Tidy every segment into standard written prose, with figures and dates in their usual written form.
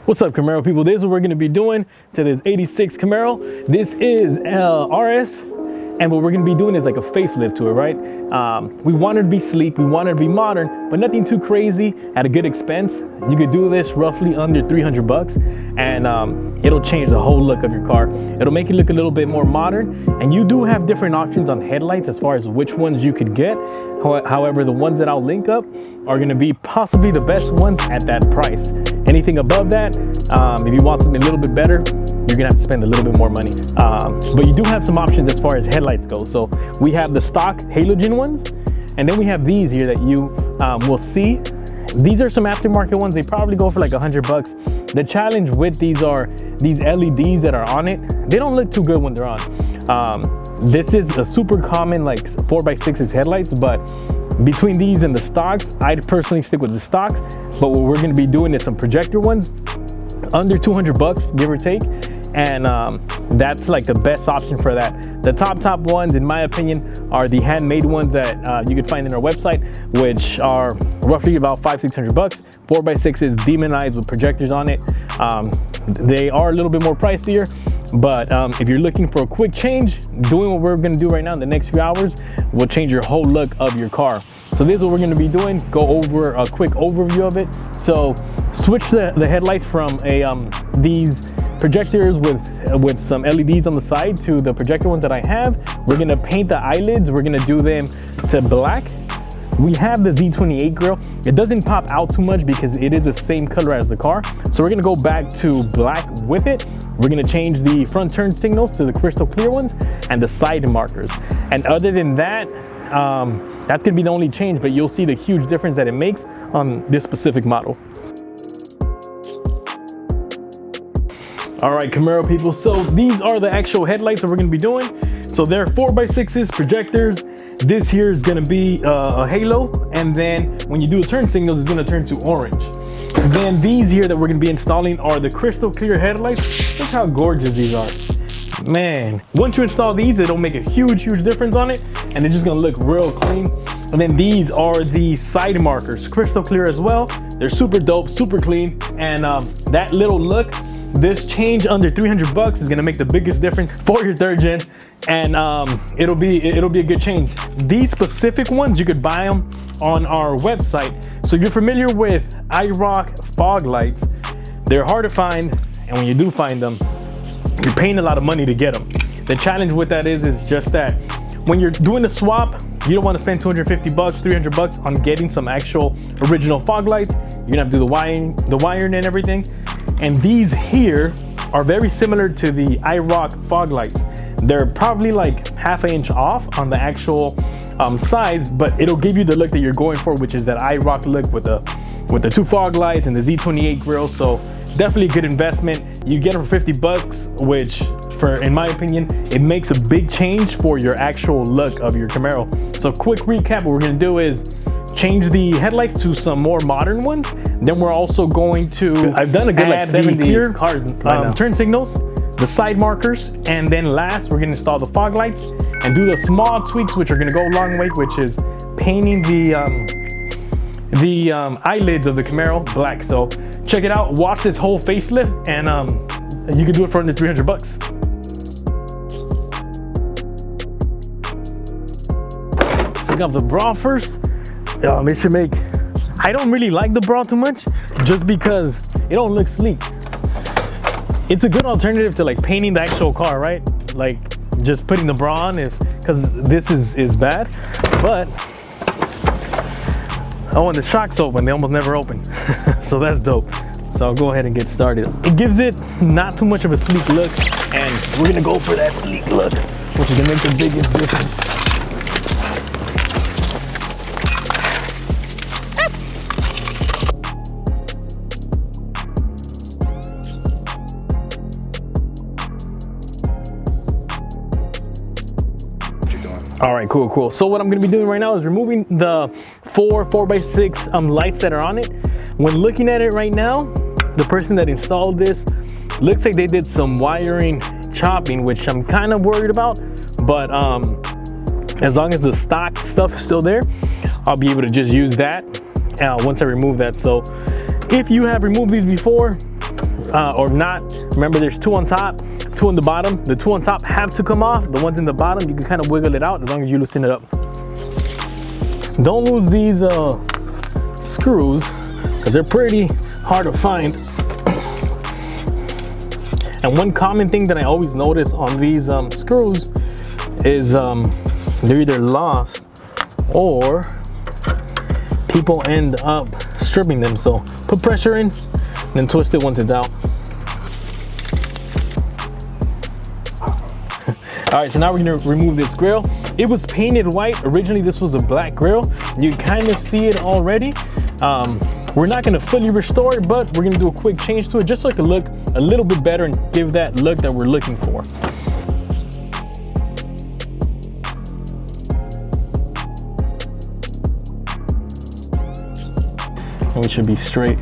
What's up, Camaro people? This is what we're going to be doing to this 86 Camaro. This is RS, and what we're going to be doing is like a facelift to it, right? We want it to be sleek, we want it to be modern, but nothing too crazy at a good expense. You could do this roughly under 300 bucks, and it'll change the whole look of your car. It'll make it look a little bit more modern, and you do have different options on headlights as far as which ones you could get. However, the ones that I'll link up are going to be possibly the best ones at that price. Anything above that, if you want something a little bit better, you're gonna have to spend a little bit more money. But you do have some options as far as headlights go. So we have the stock halogen ones, and then we have these here that you will see. These are some aftermarket ones. They probably go for like 100 bucks. The challenge with these are these LEDs that are on it. They don't look too good when they're on. This is a super common like 4x6's headlights, but between these and the stocks, I'd personally stick with the stocks. But what we're gonna be doing is some projector ones, under 200 bucks, give or take. And that's like the best option for that. The top ones, in my opinion, are the handmade ones that you could find in our website, which are roughly about 500-600 bucks. 4x6 is demonized with projectors on it. They are a little bit more pricier, but if you're looking for a quick change, doing what we're gonna do right now in the next few hours will change your whole look of your car. So this is what we're gonna be doing. Go over a quick overview of it. So switch the headlights from these projectors with some LEDs on the side to the projector ones that I have. We're gonna paint the eyelids. We're gonna do them to black. We have the Z28 grill. It doesn't pop out too much because it is the same color as the car. So we're gonna go back to black with it. We're gonna change the front turn signals to the crystal clear ones and the side markers. And other than that, that's gonna be the only change, but you'll see the huge difference that it makes on this specific model. All right, Camaro people, so these are the actual headlights that we're gonna be doing. So they're 4x6s, projectors. This here is gonna be a halo, and then when you do the turn signals, it's gonna turn to orange. Then these here that we're gonna be installing are the crystal clear headlights. Look how gorgeous these are. Man, once you install these, it'll make a huge difference on it, and it's just gonna look real clean. And then these are the side markers, crystal clear as well. They're super dope, super clean, and that little look, this change under 300 bucks is gonna make the biggest difference for your third gen, and it'll be a good change. These specific ones, you could buy them on our website. So if you're familiar with iRock fog lights, they're hard to find, and when you do find them, you're paying a lot of money to get them. The challenge with that is just that when you're doing a swap, you don't want to spend 250 bucks, 300 bucks on getting some actual original fog lights. You're gonna have to do the wiring and everything. And these here are very similar to the iRock fog lights. They're probably like half an inch off on the actual size, but it'll give you the look that you're going for, which is that iRock look with the two fog lights and the Z28 grill. So definitely a good investment. You get them for 50 bucks, which in my opinion, it makes a big change for your actual look of your Camaro. So quick recap, what we're gonna do is change the headlights to some more modern ones. Then we're also going to, I've done a good like 70 clear cars turn signals, the side markers, and then last we're gonna install the fog lights and do the small tweaks which are gonna go a long way, which is painting the eyelids of the Camaro black. So check it out, watch this whole facelift, and you can do it for under 300 bucks. Take off the bra first. It should make, I don't really like the bra too much just because it don't look sleek. It's a good alternative to like painting the actual car, right? Like just putting the bra on because this is bad. But oh, and the shocks open, they almost never open. So that's dope. So I'll go ahead and get started. It gives it not too much of a sleek look, and we're gonna go for that sleek look, which is gonna make the biggest difference. All right, cool. So what I'm gonna be doing right now is removing the 4x6 lights that are on it. When looking at it right now, the person that installed this looks like they did some wiring chopping, which I'm kind of worried about. But as long as the stock stuff is still there, I'll be able to just use that once I remove that. So if you have removed these before, or not. Remember, there's 2 on top, 2 on the bottom. The 2 on top have to come off. The ones in the bottom, you can kind of wiggle it out as long as you loosen it up. Don't lose these screws, because they're pretty hard to find. And one common thing that I always notice on these screws is they're either lost or people end up stripping them. So put pressure in, then twist it once it's out. All right, so now we're gonna remove this grill. It was painted white. Originally, this was a black grill. You kind of see it already. We're not gonna fully restore it, but we're gonna do a quick change to it just so it can look a little bit better and give that look that we're looking for. And we should be straight.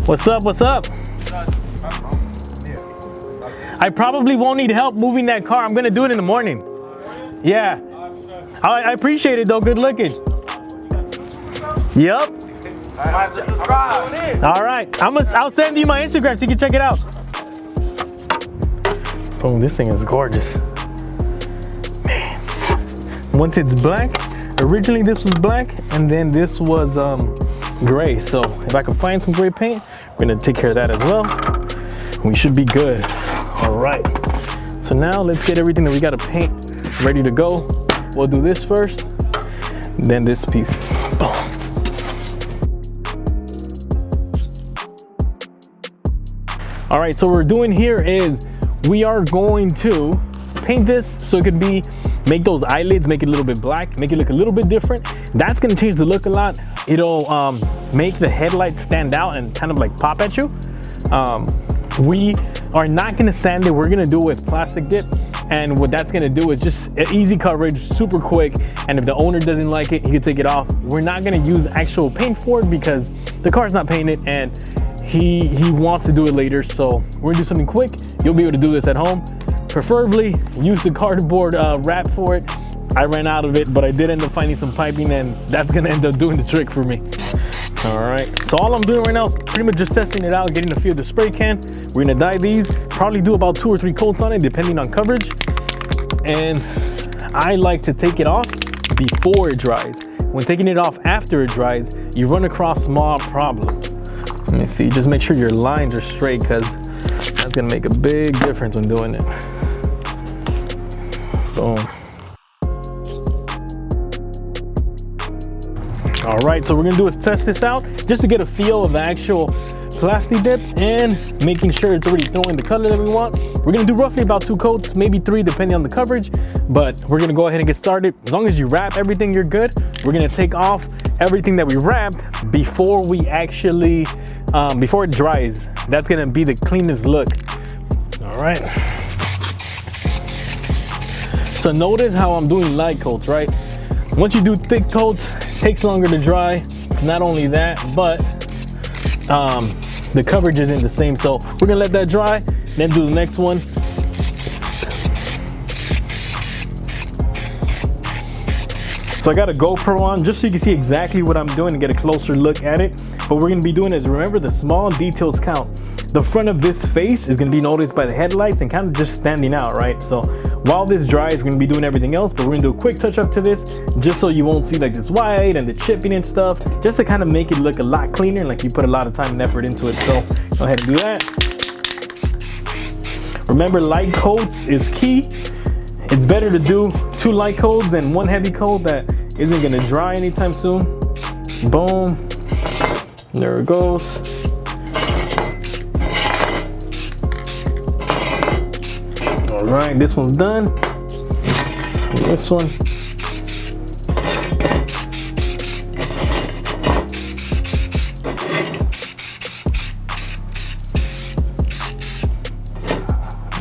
What's up, what's up? I probably won't need help moving that car. I'm gonna do it in the morning. Yeah. I appreciate it though, good looking. Yep. All right, I'll send you my Instagram so you can check it out. Oh, this thing is gorgeous. Man. Once it's black, originally this was black and then this was gray. So if I can find some gray paint, we're gonna take care of that as well. We should be good. All right. So now let's get everything that we gotta paint ready to go. We'll do this first, then this piece. Oh. All right, so what we're doing here is we are going to paint this so it could be, make those eyelids, make it a little bit black, make it look a little bit different. That's gonna change the look a lot. It'll make the headlight stand out and kind of like pop at you. We are not gonna sand it, we're gonna do it with plastic dip. And what that's gonna do is just an easy coverage, super quick. And if the owner doesn't like it, he can take it off. We're not gonna use actual paint for it because the car's not painted and he wants to do it later. So we're gonna do something quick. You'll be able to do this at home. Preferably use the cardboard wrap for it. I ran out of it, but I did end up finding some piping and that's gonna end up doing the trick for me. All right, so all I'm doing right now is pretty much just testing it out, getting the feel of the spray can. We're gonna dye these, probably do about 2 or 3 coats on it, depending on coverage. And I like to take it off before it dries. When taking it off after it dries, you run across small problems. Let me see, just make sure your lines are straight because that's gonna make a big difference when doing it. Boom. All right, so we're gonna do is test this out just to get a feel of the actual plastidip and making sure it's already throwing the color that we want. We're gonna do roughly about 2 coats, maybe 3 depending on the coverage, but we're gonna go ahead and get started. As long as you wrap everything, you're good. We're gonna take off everything that we wrapped before we actually, before it dries. That's gonna be the cleanest look. All right. So notice how I'm doing light coats, right? Once you do thick coats, it takes longer to dry. Not only that, but the coverage isn't the same. So we're gonna let that dry, then do the next one. So I got a GoPro on just so you can see exactly what I'm doing and get a closer look at it. What we're gonna be doing is, remember, the small details count. The front of this face is gonna be noticed by the headlights and kind of just standing out, right? So while this dries, we're gonna be doing everything else, but we're gonna do a quick touch up to this just so you won't see like this white and the chipping and stuff, just to kind of make it look a lot cleaner and like you put a lot of time and effort into it. So go ahead and do that. Remember, light coats is key. It's better to do 2 light coats than 1 heavy coat that isn't gonna dry anytime soon. Boom, there it goes. All right, this one's done. This one.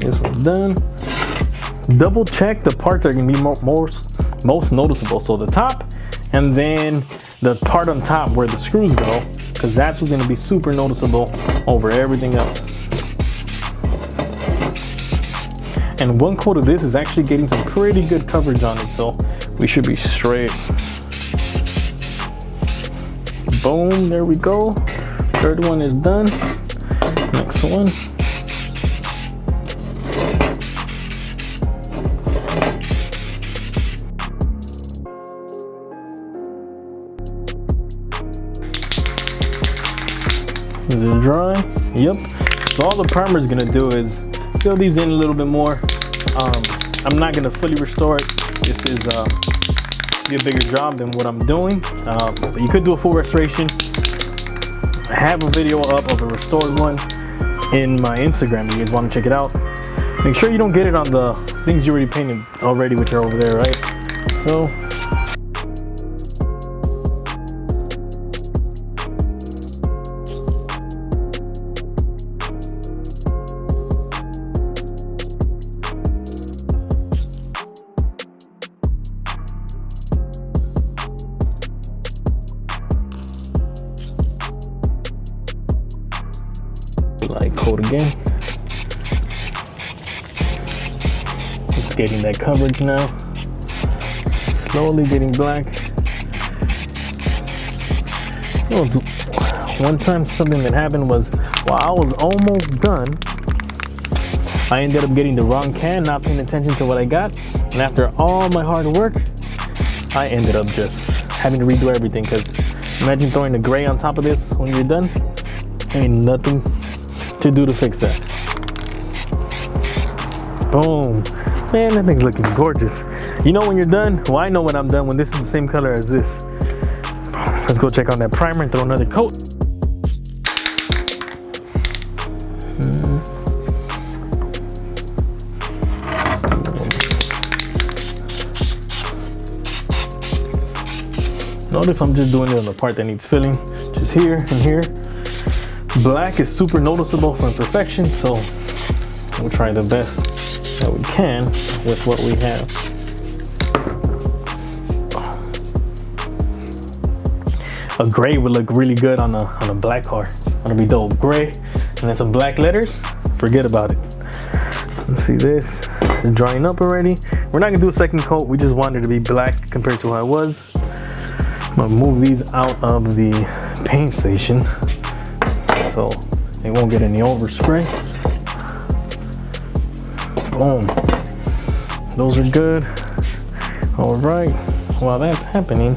This one's done. Double check the parts that are gonna be most noticeable. So the top, and then the part on top where the screws go, because that's what's gonna be super noticeable over everything else. And 1 coat of this is actually getting some pretty good coverage on it, so we should be straight. Boom, there we go. 3rd one is done. Next one. Is it dry? Yep. So all the primer is gonna do is fill these in a little bit more. I'm not gonna fully restore it. This is be a bigger job than what I'm doing, but you could do a full restoration. I have a video up of a restored one in my Instagram if you guys want to check it out. Make sure you don't get it on the things you already painted already, which are over there, right? So light coat again. It's getting that coverage now. Slowly getting black. It was one time something that happened was while I was almost done, I ended up getting the wrong can, not paying attention to what I got. And after all my hard work, I ended up just having to redo everything, because imagine throwing the gray on top of this when you're done. Ain't nothing to do to fix that. Boom. Man, that thing's looking gorgeous. You know when you're done? Well, I know when I'm done, when this is the same color as this. Let's go check on that primer and throw another coat. Notice I'm just doing it on the part that needs filling. Just here and here. Black is super noticeable for imperfections, so we'll try the best that we can with what we have. A gray would look really good on a black car. That'll be dope. Gray and then some black letters, forget about it. Let's see, this is drying up already. We're not gonna do a second coat. We just wanted it to be black compared to how I was. I'm gonna move these out of the paint station so they won't get any overspray. Boom. Those are good. All right. While that's happening,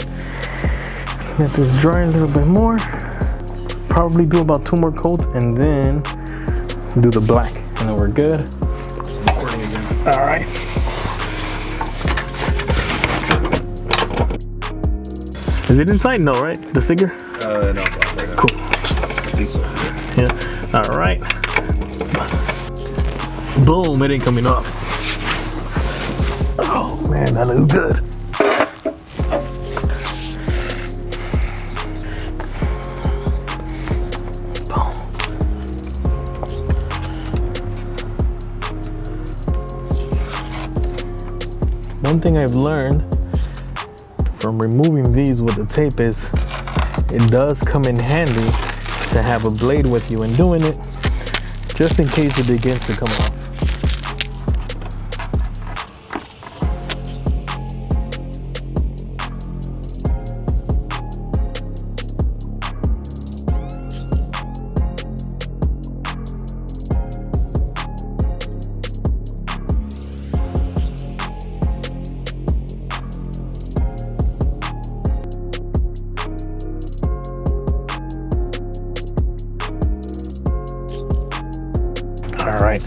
let this dry a little bit more. Probably do about 2 more coats and then do the black, and then we're good. All right. Is it inside? No, right? The sticker? No, it's off right now. Cool. Yeah. All right. Boom! It ain't coming off. Oh man, that looks good. Boom. One thing I've learned from removing these with the tape is it does come in handy to have a blade with you and doing it, just in case it begins to come off. All right,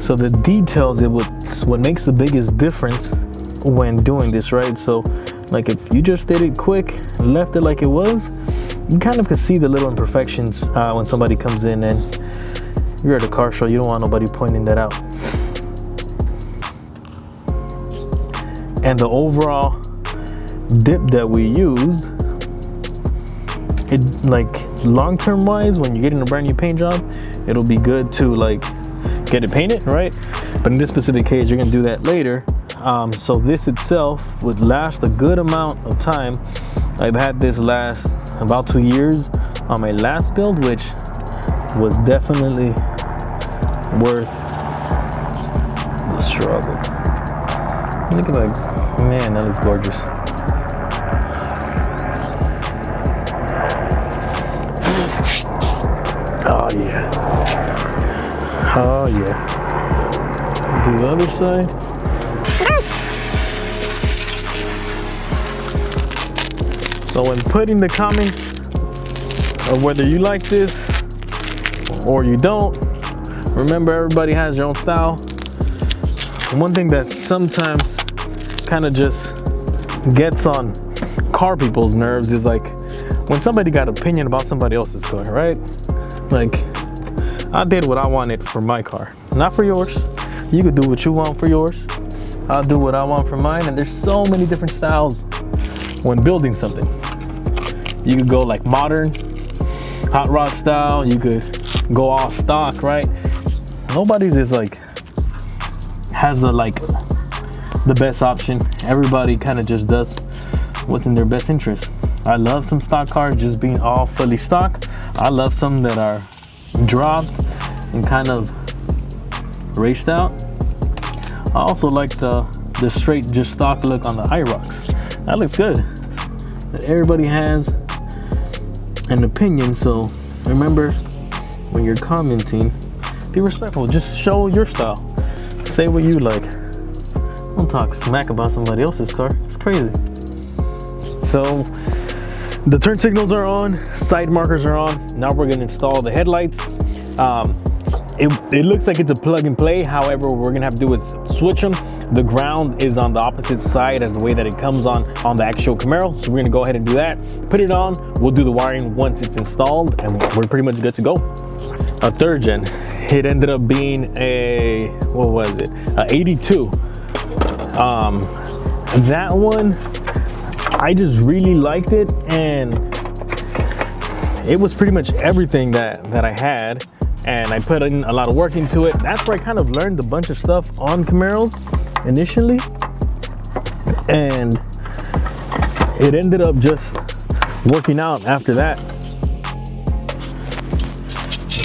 so the details, what makes the biggest difference when doing this, right? So like if you just did it quick and left it like it was, you kind of can see the little imperfections when somebody comes in and you're at a car show. You don't want nobody pointing that out. And the overall dip that we used, it like long-term wise, when you're getting a brand new paint job, it'll be good to like get it painted, right? But in this specific case, you're gonna do that later. So this itself would last a good amount of time. I've had this last about 2 years on my last build, which was definitely worth the struggle. Look at that, man, that looks gorgeous. Oh yeah. Oh yeah. Do the other side. So when putting the comments of whether you like this or you don't, remember everybody has their own style. One thing that sometimes kind of just gets on car people's nerves is like when somebody got an opinion about somebody else's car, right? Like, I did what I wanted for my car, not for yours. You could do what you want for yours. I'll do what I want for mine. And there's so many different styles when building something. You could go like modern, hot rod style. You could go all stock, right? Nobody's is like, has the best option. Everybody kind of just does what's in their best interest. I love some stock cars just being all fully stock. I love some that are dropped and kind of raced out. I also like the straight just stock look on the high rocks. That looks good. Everybody has an opinion, so remember when you're commenting, be respectful. Just show your style. Say what you like. Don't talk smack about somebody else's car. It's crazy. So the turn signals are on, side markers are on. Now we're gonna install the headlights. It looks like it's a plug and play. However, what we're gonna have to do is switch them. The ground is on the opposite side as the way that it comes on the actual Camaro. So we're gonna go ahead and do that. Put it on, we'll do the wiring once it's installed, and we're pretty much good to go. A third gen, it ended up being a, what was it? A 82. That one, I just really liked it, and it was pretty much everything that I had, and I put in a lot of work into it. That's where I kind of learned a bunch of stuff on Camaros initially, and it ended up just working out after that.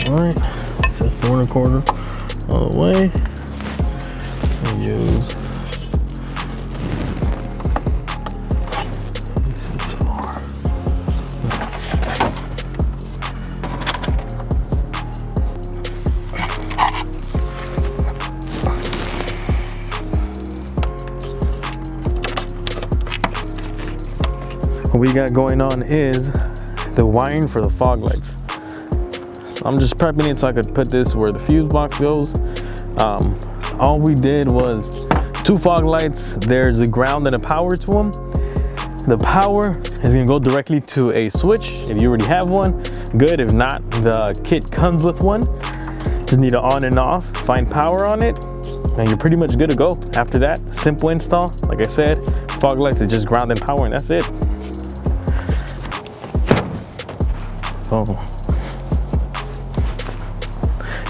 All right, it says 4 1/4 all the way. I'll use what we got going on is the wiring for the fog lights. So I'm just prepping it so I could put this where the fuse box goes. All we did was 2 fog lights. There's a ground and a power to them. The power is gonna go directly to a switch. If you already have one, good. If not, the kit comes with one. Just need to on and off, find power on it, and you're pretty much good to go. After that, simple install. Like I said, fog lights is just ground and power, and that's it. Oh.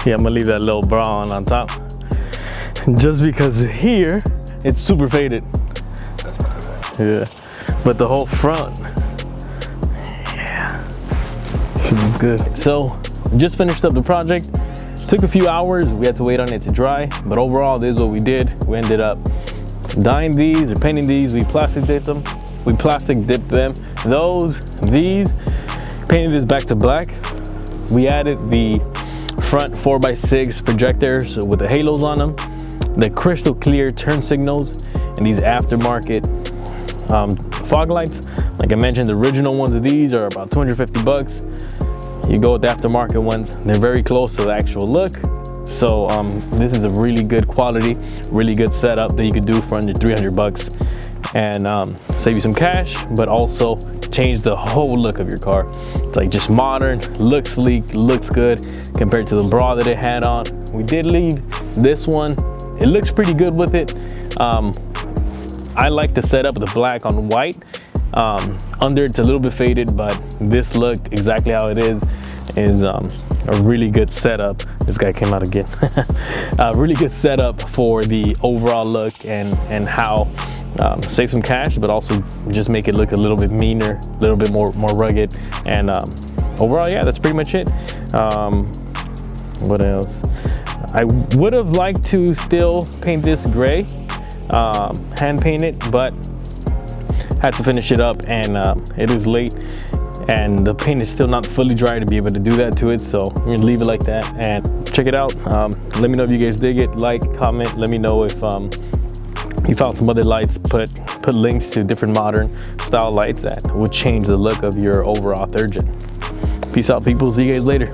Yeah, I'm gonna leave that little bra on top. Just because here, it's super faded. Yeah, but the whole front, yeah, should be good. So, just finished up the project. Took a few hours, we had to wait on it to dry, but overall, this is what we did. We ended up dyeing these or painting these. We plastic dipped them. These, painted this back to black. We added the front 4x6 projectors with the halos on them, the crystal clear turn signals, and these aftermarket fog lights. Like I mentioned, the original ones of these are about 250 bucks. You go with the aftermarket ones, they're very close to the actual look. So this is a really good quality, really good setup that you could do for under 300 bucks and save you some cash, but also change the whole look of your car. It's like just modern, looks sleek, looks good compared to the bra that it had on. We did leave this one. It looks pretty good with it. I like the setup of the black on white. Under it's a little bit faded, but this look exactly how it is a really good setup. This guy came out again. A really good setup for the overall look and how save some cash, but also just make it look a little bit meaner, a little bit more rugged. And overall, yeah, that's pretty much it. What else? I would have liked to still paint this gray, hand paint it, but had to finish it up, and it is late and the paint is still not fully dry to be able to do that to it, so we're gonna leave it like that and check it out. Let me know if you guys dig it. Like, comment, let me know if you found some other lights. Put links to different modern style lights that will change the look of your overall third gen. Peace out, people. See you guys later.